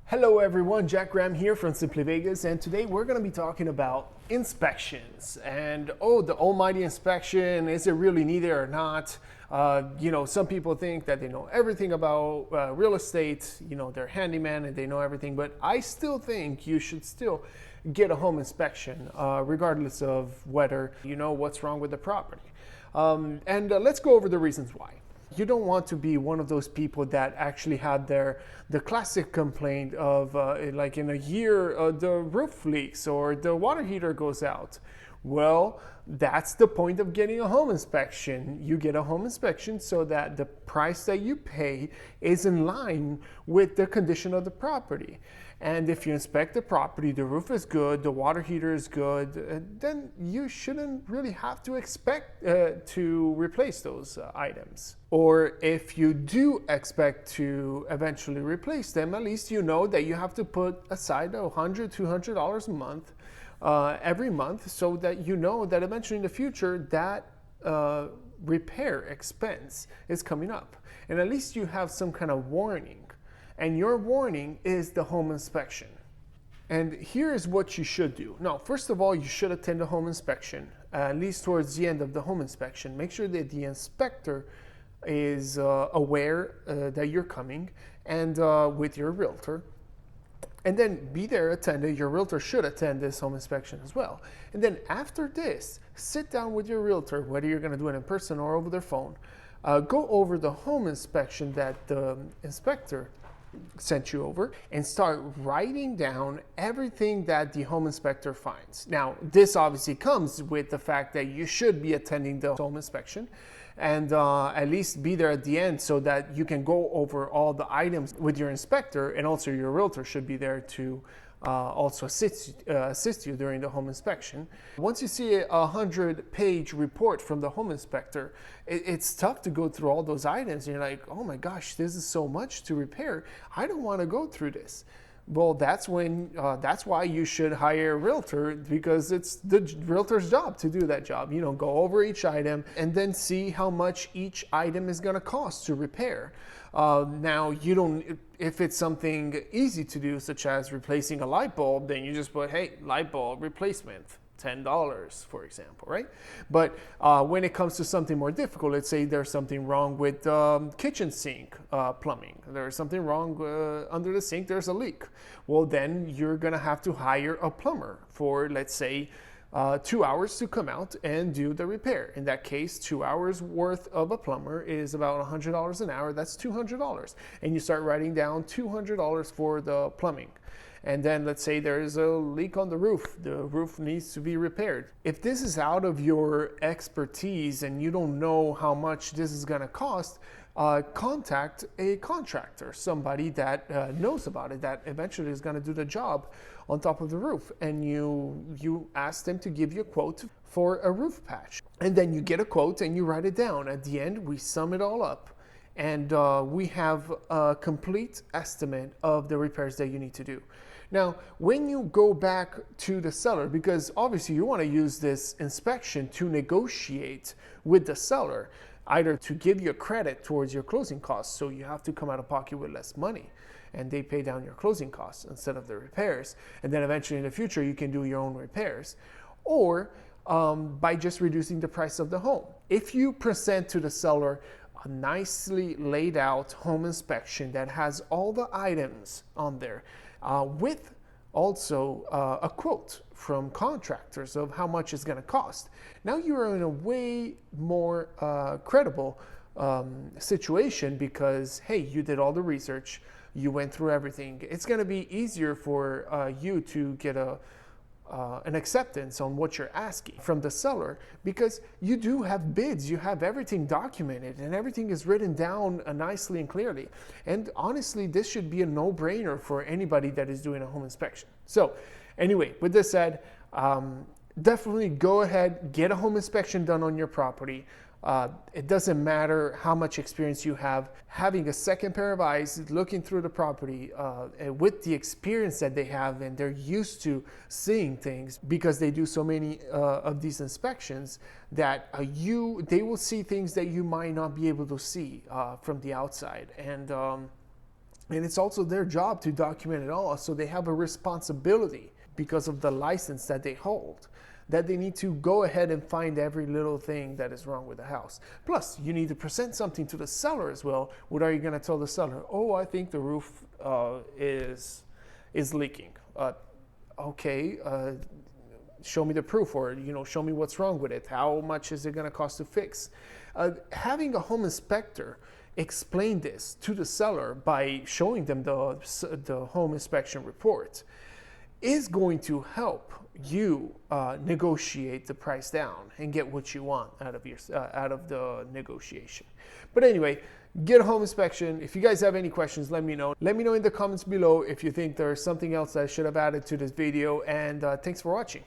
Hello everyone, Jack Graham here from Simply Vegas, and today we're going to be talking about inspections and the almighty inspection. Is it really needed or not? Some people think that they know everything about real estate. They're handyman and they know everything, but I still think you should still get a home inspection, regardless of whether you know what's wrong with the property. Let's go over the reasons why. You don't want to be one of those people that actually had the classic complaint of like in a year the roof leaks or the water heater goes out. Well, that's the point of getting a home inspection. You get a home inspection so that the price that you pay is in line with the condition of the property. And if you inspect the property, the roof is good, the water heater is good, then you shouldn't really have to expect to replace those items. Or if you do expect to eventually replace them, at least you know that you have to put aside $100, $200 a month every month, so that you know that eventually in the future that repair expense is coming up. And at least you have some kind of warning. And your warning is the home inspection. And here is what you should do. Now, first of all, you should attend a home inspection, at least towards the end of the home inspection. Make sure that the inspector is aware that you're coming, and with your realtor. And then be there, attend it. Your realtor should attend this home inspection as well. And then after this, sit down with your realtor, whether you're going to do it in person or over their phone. Go over the home inspection that the inspector sent you over and start writing down everything that the home inspector finds. Now, this obviously comes with the fact that you should be attending the home inspection and at least be there at the end so that you can go over all the items with your inspector, and also your realtor should be there to also assist you during the home inspection. Once you see a 100-page report from the home inspector, it's tough to go through all those items. And you're like, oh my gosh, this is so much to repair. I don't want to go through this. Well, that's why you should hire a realtor, because it's the realtor's job to do that job. Go over each item and then see how much each item is going to cost to repair. Now, if it's something easy to do, such as replacing a light bulb, then you just put, hey, light bulb replacement, $10, for example, right? But when it comes to something more difficult, let's say there's something wrong with kitchen sink plumbing. There's something wrong under the sink, there's a leak. Well, then you're gonna have to hire a plumber for, let's say, 2 hours to come out and do the repair. In that case, 2 hours worth of a plumber is about $100 an hour. That's $200. And you start writing down $200 for the plumbing. And then let's say there is a leak on the roof. The roof needs to be repaired. If this is out of your expertise and you don't know how much this is going to cost, contact a contractor, somebody that knows about it, that eventually is going to do the job on top of the roof. And you ask them to give you a quote for a roof patch. And then you get a quote and you write it down. At the end, we sum it all up. And we have a complete estimate of the repairs that you need to do. Now, when you go back to the seller, because obviously you want to use this inspection to negotiate with the seller, either to give you a credit towards your closing costs, so you have to come out of pocket with less money, and they pay down your closing costs instead of the repairs, and then eventually in the future you can do your own repairs, or by just reducing the price of the home. If you present to the seller a nicely laid out home inspection that has all the items on there, with also a quote from contractors of how much it's going to cost. Now you are in a way more credible situation, because, hey, you did all the research, you went through everything. It's going to be easier for you to get an acceptance on what you're asking from the seller, because you do have bids, you have everything documented, and everything is written down nicely and clearly. And honestly, this should be a no-brainer for anybody that is doing a home inspection. So anyway, with this said, definitely go ahead, get a home inspection done on your property. It doesn't matter how much experience you have. Having a second pair of eyes looking through the property with the experience that they have, and they're used to seeing things because they do so many of these inspections, that they will see things that you might not be able to see from the outside. And And it's also their job to document it all. So they have a responsibility because of the license that they hold, that they need to go ahead and find every little thing that is wrong with the house. Plus, you need to present something to the seller as well. What are you going to tell the seller? Oh, I think the roof is leaking. Okay, show me the proof, or show me what's wrong with it. How much is it going to cost to fix? Having a home inspector explain this to the seller by showing them the home inspection report is going to help you negotiate the price down and get what you want out of the negotiation. But anyway, get a home inspection. If you guys have any questions, let me know. Let me know in the comments below if you think there's something else I should have added to this video, and thanks for watching.